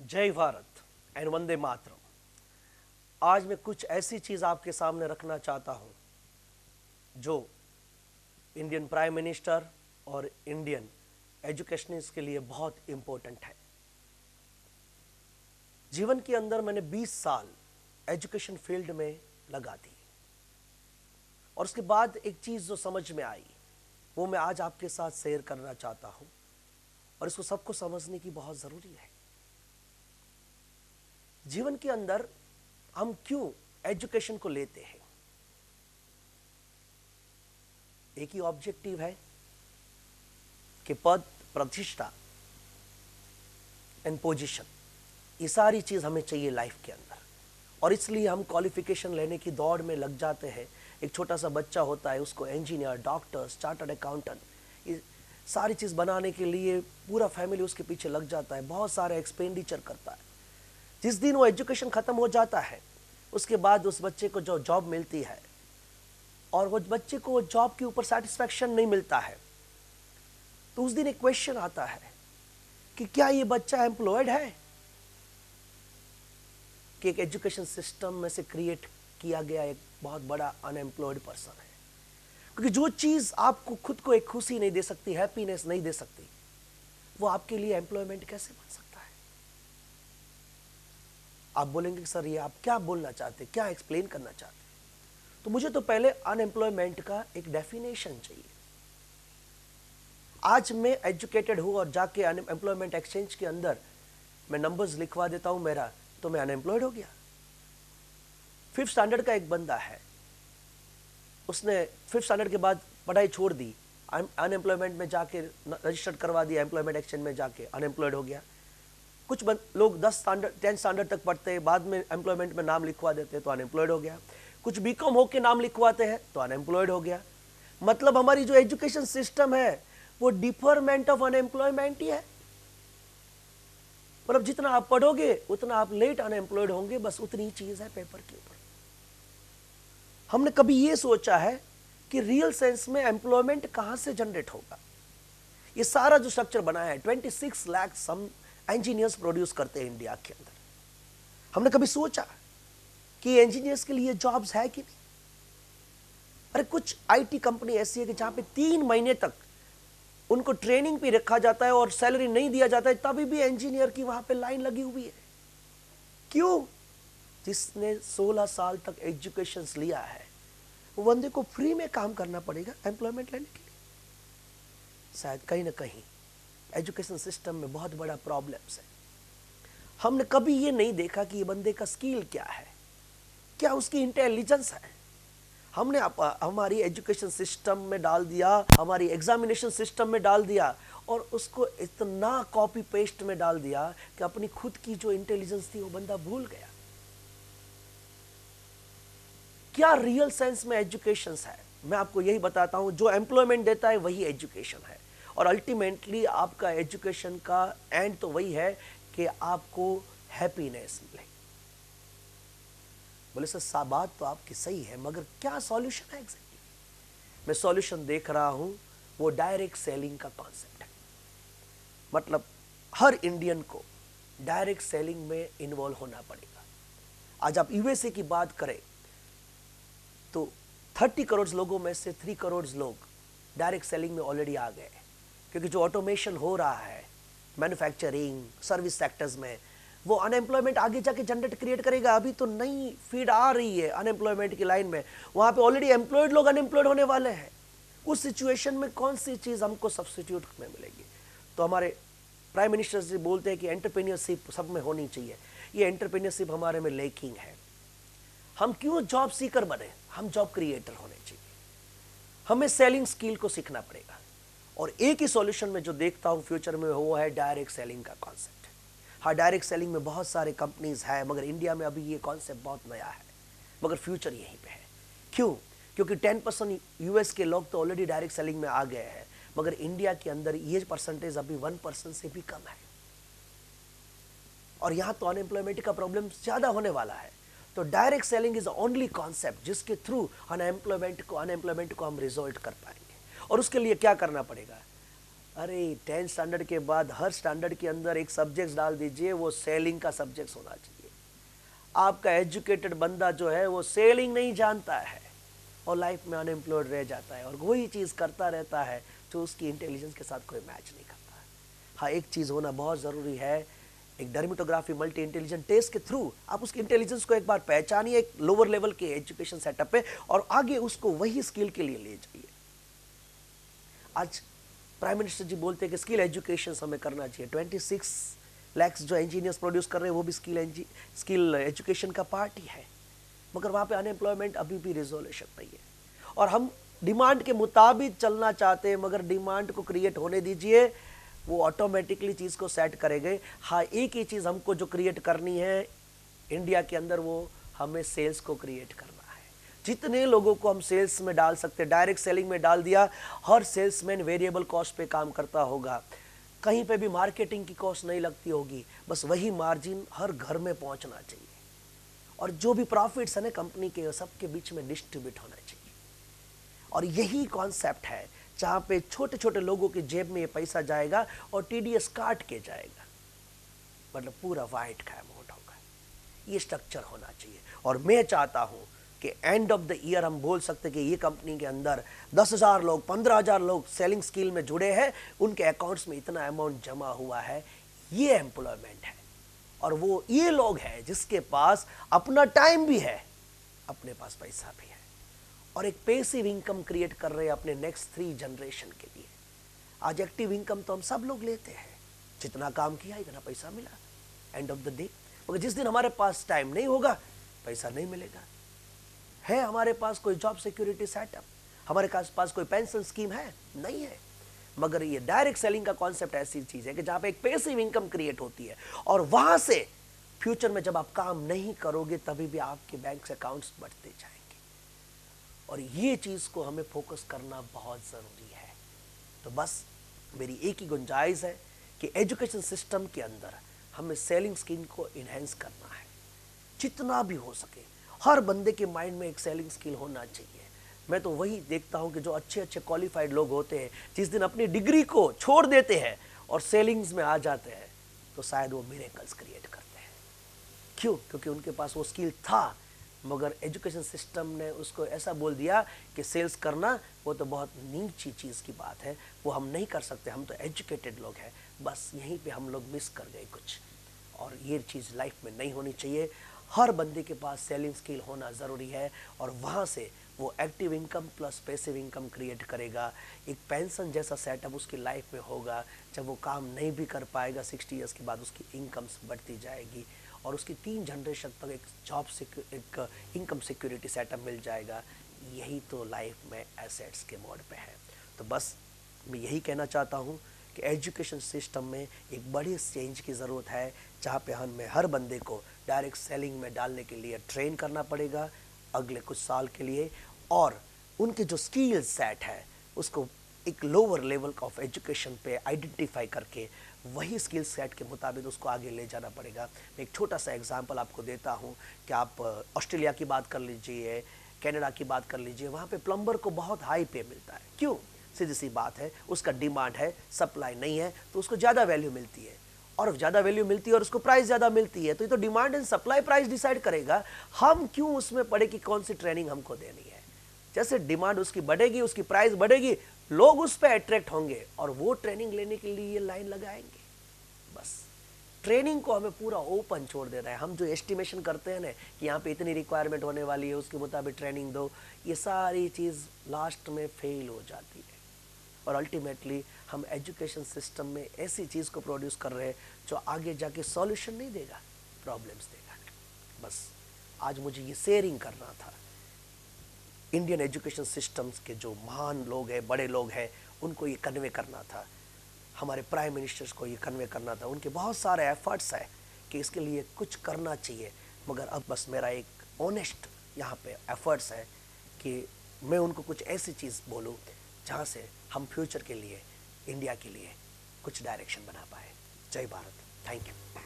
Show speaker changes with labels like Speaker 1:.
Speaker 1: जय भारत एंड वंदे मातरम। आज मैं कुछ ऐसी चीज़ आपके सामने रखना चाहता हूं जो इंडियन प्राइम मिनिस्टर और इंडियन एजुकेशनिस्ट के लिए बहुत इंपॉर्टेंट है। जीवन के अंदर मैंने 20 साल एजुकेशन फील्ड में लगा दी और उसके बाद एक चीज़ जो समझ में आई वो मैं आज आपके साथ शेयर करना चाहता हूं और इसको सबको समझने की बहुत ज़रूरी है। जीवन के अंदर हम क्यों एजुकेशन को लेते हैं? एक ही ऑब्जेक्टिव है कि पद, प्रतिष्ठा एंड पोजीशन, ये सारी चीज हमें चाहिए लाइफ के अंदर और इसलिए हम क्वालिफिकेशन लेने की दौड़ में लग जाते हैं। एक छोटा सा बच्चा होता है, उसको इंजीनियर, डॉक्टर्स, चार्टर्ड अकाउंटेंट, ये सारी चीज बनाने के लिए पूरा फैमिली उसके पीछे लग जाता है, बहुत सारे एक्सपेंडिचर करता है। जिस दिन वो एजुकेशन खत्म हो जाता है उसके बाद उस बच्चे को जो जॉब मिलती है और वो बच्चे को जॉब के ऊपर सेटिस्फैक्शन नहीं मिलता है, तो उस दिन एक क्वेश्चन आता है कि क्या ये बच्चा एम्प्लॉयड है कि एक एजुकेशन सिस्टम में से क्रिएट किया गया एक बहुत बड़ा अनएम्प्लॉयड पर्सन है। क्योंकि जो चीज आपको खुद को एक खुशी नहीं दे सकती, हैप्पीनेस नहीं दे सकती, वो आपके लिए एम्प्लॉयमेंट कैसे बन सकता है? आप बोलेंगे सर ये आप क्या बोलना चाहते, क्या एक्सप्लेन करना चाहते? तो मुझे तो पहले अनएम्प्लॉयमेंट का एक डेफिनेशन चाहिए। आज मैं एजुकेटेड हूं और जाके अनएम्प्लॉयमेंट एक्सचेंज के अंदर मैं नंबर्स लिखवा देता हूं मेरा, तो मैं अनएम्प्लॉयड हो गया। 5th स्टैंडर्ड का एक बंदा है, उसने 5th स्टैंडर्ड के बाद पढ़ाई छोड़ दी, अनएम्प्लॉयमेंट में जाके रजिस्टर्ड करवा दिया, एम्प्लॉयमेंट एक्सचेंज में जाके अनएम्प्लॉयड हो गया। कुछ लोग 10th स्टैंडर्ड तक पढ़ते हैं, बाद में एम्प्लॉयमेंट में नाम लिखवा देते हैं तो अनएम्प्लॉयड हो गया। कुछ बीकॉम होके नाम लिखवाते हैं तो अनएम्प्लॉयड हो गया। मतलब हमारी जो एजुकेशन सिस्टम है वो डिफरमेंट ऑफ अनएम्प्लॉयमेंट ही है। मतलब जितना आप पढ़ोगे उतना आप लेट अनएम्प्लॉयड होंगे, बस उतनी ही चीज है पेपर के ऊपर। हमने कभी ये सोचा है कि रियल सेंस में एम्प्लॉयमेंट कहां से जनरेट होगा? ये सारा जो स्ट्रक्चर बनाया है, 26 लाख सम इंजीनियर्स प्रोड्यूस करते हैं इंडिया के अंदर। हमने कभी सोचा कि इंजीनियर्स के लिए जॉब्स है कि नहीं? अरे कुछ आईटी कंपनी ऐसी है कि जहां पे 3 महीने तक उनको ट्रेनिंग पे रखा जाता है और सैलरी नहीं दिया जाता है, तभी भी इंजीनियर की वहां पे लाइन लगी हुई है। क्यों? जिसने 16 साल तक एजुकेशन लिया है वो बंदे को फ्री में काम करना पड़ेगा एम्प्लॉयमेंट लेने के लिए। शायद कहीं ना कहीं एजुकेशन सिस्टम में बहुत बड़ा प्रॉब्लम्स है। हमने कभी ये नहीं देखा कि ये बंदे का स्किल क्या है, क्या उसकी इंटेलिजेंस है। हमने हमारी एजुकेशन सिस्टम में डाल दिया, हमारी एग्जामिनेशन सिस्टम में डाल दिया और उसको इतना कॉपी पेस्ट में डाल दिया कि अपनी खुद की जो इंटेलिजेंस थी वो बंदा भूल गया। क्या रियल सेंस में एजुकेशन है? मैं आपको यही बताता हूं, जो एम्प्लॉयमेंट देता है वही एजुकेशन है और अल्टीमेटली आपका एजुकेशन का एंड तो वही है कि आपको हैप्पीनेस मिले। बोले सर बात तो आपकी सही है, मगर क्या सॉल्यूशन है एग्जैक्टली? मैं सॉल्यूशन देख रहा हूं, वो डायरेक्ट सेलिंग का कॉन्सेप्ट है। मतलब हर इंडियन को डायरेक्ट सेलिंग में इन्वॉल्व होना पड़ेगा। आज आप यूएसए की बात करें तो 30 करोड़ लोगों में से 3 करोड़ लोग डायरेक्ट सेलिंग में ऑलरेडी आ गए, क्योंकि जो ऑटोमेशन हो रहा है मैन्युफैक्चरिंग, सर्विस सेक्टर्स में, वो अनएम्प्लॉयमेंट आगे जाके जनरेट क्रिएट करेगा। अभी तो नई फीड आ रही है अनएम्प्लॉयमेंट की लाइन में, वहां पे ऑलरेडी एम्प्लॉयड लोग अनएम्प्लॉयड होने वाले हैं। उस सिचुएशन में कौन सी चीज हमको सब्स्टिट्यूट में मिलेगी? तो हमारे प्राइम मिनिस्टर जी बोलते हैं कि एंटरप्रेन्योरशिप सब में होनी चाहिए। ये एंटरप्रेन्योरशिप हमारे में लेकिंग है। हम क्यों जॉब सीकर बने? हम जॉब क्रिएटर होने चाहिए। हमें सेलिंग स्किल को सीखना पड़ेगा और एक ही सॉल्यूशन में जो देखता हूं फ्यूचर में वो है डायरेक्ट सेलिंग का कॉन्सेप्ट। हाँ, डायरेक्ट सेलिंग में बहुत सारे कंपनीज है, मगर इंडिया में अभी ये कॉन्सेप्ट बहुत नया है, मगर फ्यूचर यहीं पे है। क्यों? क्योंकि 10% यूएस के लोग तो ऑलरेडी डायरेक्ट सेलिंग में आ गए हैं, मगर इंडिया के अंदर ये परसेंटेज अभी 1% से भी कम है और यहां तो अनएम्प्लॉयमेंट का प्रॉब्लम ज्यादा होने वाला है। तो direct selling is only concept जिसके थ्रू अनएम्प्लॉयमेंट को हम रिजोल्व कर पाएंगे। और उसके लिए क्या करना पड़ेगा? अरे 10th स्टैंडर्ड के बाद हर स्टैंडर्ड के अंदर एक सब्जेक्ट डाल दीजिए, वो सेलिंग का सब्जेक्ट होना चाहिए। आपका एजुकेटेड बंदा जो है वो सेलिंग नहीं जानता है और लाइफ में अनएम्प्लॉयड रह जाता है और वही चीज़ करता रहता है जो उसकी इंटेलिजेंस के साथ कोई मैच नहीं करता है। हाँ, एक चीज़ होना बहुत ज़रूरी है, एक डर्मेटोग्राफी मल्टी इंटेलिजेंट टेस्ट के थ्रू आप उसकी इंटेलिजेंस को एक बार पहचानिए एक लोअर लेवल के एजुकेशन सेटअप पे और आगे उसको वही स्किल के लिए ले जाइए। आज प्राइम मिनिस्टर जी बोलते हैं कि स्किल एजुकेशन हमें करना चाहिए। 26 लाख जो इंजीनियर्स प्रोड्यूस कर रहे हैं वो भी स्किल एजुकेशन का पार्ट ही है, मगर वहाँ पे अनएम्प्लॉयमेंट अभी भी रिजोल्यूशन नहीं है और हम डिमांड के मुताबिक चलना चाहते हैं, मगर डिमांड को क्रिएट होने दीजिए, वो ऑटोमेटिकली चीज़ को सेट करेंगे। हाँ, एक ही चीज़ हमको जो क्रिएट करनी है इंडिया के अंदर, वो हमें सेल्स को क्रिएट करना है। जितने लोगों को हम सेल्स में डाल सकते हैं, डायरेक्ट सेलिंग में डाल दिया, हर सेल्समैन वेरिएबल कॉस्ट पे काम करता होगा, कहीं पे भी मार्केटिंग की कॉस्ट नहीं लगती होगी, बस वही मार्जिन हर घर में पहुंचना चाहिए और जो भी प्रॉफिट्स है ना कंपनी के, सबके बीच में डिस्ट्रीब्यूट होना चाहिए। और यही कॉन्सेप्ट है जहां पे छोटे छोटे लोगों की जेब में ये पैसा जाएगा और टीडीएस काट के जाएगा, मतलब पूरा वाइट का अमाउंट होगा। ये स्ट्रक्चर होना चाहिए और मैं चाहता हूं कि एंड ऑफ द ईयर हम बोल सकते कि ये कंपनी के अंदर 10,000 लोग 15,000 लोग सेलिंग स्किल में जुड़े हैं, उनके अकाउंट्स में इतना अमाउंट जमा हुआ है। ये एम्प्लॉयमेंट है और वो ये लोग हैं जिसके पास अपना टाइम भी है, अपने पास पैसा भी है और एक पैसिव इनकम क्रिएट कर रहे हैं अपने नेक्स्ट 3 जनरेशन के लिए। आज एक्टिव इनकम तो हम सब लोग लेते हैं, जितना काम किया इतना पैसा मिला एंड ऑफ द डे, मगर जिस दिन हमारे पास टाइम नहीं होगा पैसा नहीं मिलेगा। है हमारे पास कोई जॉब सिक्योरिटी सेटअप, हमारे पास कोई पेंशन स्कीम है? नहीं है। मगर ये डायरेक्ट सेलिंग का कॉन्सेप्ट ऐसी चीज है कि जहां पे एक पैसिव इनकम क्रिएट होती है और वहां से फ्यूचर में जब आप काम नहीं करोगे तभी भी आपके बैंक अकाउंट्स बढ़ते जाएंगे और ये चीज को हमें फोकस करना बहुत जरूरी है। तो बस मेरी एक ही गुंजाइश है कि एजुकेशन सिस्टम के अंदर हमें सेलिंग स्किल को इनहेंस करना है, जितना भी हो सके हर बंदे के माइंड में एक सेलिंग स्किल होना चाहिए। मैं तो वही देखता हूं कि जो अच्छे अच्छे क्वालिफाइड लोग होते हैं, जिस दिन अपनी डिग्री को छोड़ देते हैं और सेलिंग्स में आ जाते हैं तो शायद वो मिरेकल्स क्रिएट करते हैं। क्यों? क्योंकि उनके पास वो स्किल था, मगर एजुकेशन सिस्टम ने उसको ऐसा बोल दिया कि सेल्स करना वो तो बहुत नीची चीज़ की बात है, वो हम नहीं कर सकते, हम तो एजुकेटेड लोग हैं। बस यहीं पे हम लोग मिस कर गए कुछ, और ये चीज़ लाइफ में नहीं होनी चाहिए। हर बंदे के पास सेलिंग स्किल होना ज़रूरी है और वहाँ से वो active income plus passive income create करेगा। एक पेंशन जैसा सेटअप उसकी लाइफ में होगा, जब वो काम नहीं भी कर पाएगा 60 ईयर्स के बाद उसकी इनकम्स बढ़ती जाएगी और उसकी 3 जनरेशन तक एक इनकम सिक्योरिटी सेटअप मिल जाएगा। यही तो लाइफ में एसेट्स के मोड पे है। तो बस मैं यही कहना चाहता हूँ कि एजुकेशन सिस्टम में एक बड़ी चेंज की ज़रूरत है, जहाँ पे हमें हर बंदे को डायरेक्ट सेलिंग में डालने के लिए ट्रेन करना पड़ेगा अगले कुछ साल के लिए, और उनके जो स्किल सेट है उसको एक लोअर लेवल ऑफ एजुकेशन पे आइडेंटिफाई करके वही स्किल सेट के मुताबिक उसको आगे ले जाना पड़ेगा। मैं एक छोटा सा एग्जांपल आपको देता हूँ कि आप ऑस्ट्रेलिया की बात कर लीजिए, कनाडा की बात कर लीजिए, वहाँ पे प्लम्बर को बहुत हाई पे मिलता है। क्यों? सीधी सी बात है, उसका डिमांड है, सप्लाई नहीं है, तो उसको ज़्यादा वैल्यू मिलती है, और ज़्यादा वैल्यू मिलती है और उसको प्राइस ज़्यादा मिलती है। तो ये तो demand and supply price decide करेगा। हम क्यों उसमें पड़े कि कौन सी ट्रेनिंग हमको देनी है। जैसे डिमांड उसकी बढ़ेगी, उसकी प्राइस बढ़ेगी, लोग उस पर अट्रैक्ट होंगे और वो ट्रेनिंग लेने के लिए लाइन लगाएंगे। बस ट्रेनिंग को हमें पूरा ओपन छोड़ देना है। हम जो एस्टिमेशन करते हैं ना कि यहाँ पे इतनी रिक्वायरमेंट होने वाली है, उसके मुताबिक ट्रेनिंग दो, ये सारी चीज़ लास्ट में फेल हो जाती है और अल्टीमेटली हम एजुकेशन सिस्टम में ऐसी चीज़ को प्रोड्यूस कर रहे हैं जो आगे जाके सॉल्यूशन नहीं देगा, प्रॉब्लम्स देगा। बस आज मुझे ये शेयरिंग करना था। इंडियन एजुकेशन सिस्टम्स के जो महान लोग हैं, बड़े लोग हैं, उनको ये कन्वे करना था, हमारे प्राइम मिनिस्टर्स को ये कन्वे करना था। उनके बहुत सारे एफर्ट्स हैं कि इसके लिए कुछ करना चाहिए, मगर अब बस मेरा एक ऑनेस्ट यहाँ पे एफर्ट्स है कि मैं उनको कुछ ऐसी चीज़ बोलूँ जहाँ से हम फ्यूचर के लिए, इंडिया के लिए कुछ डायरेक्शन बना पाए। जय भारत। Thank you.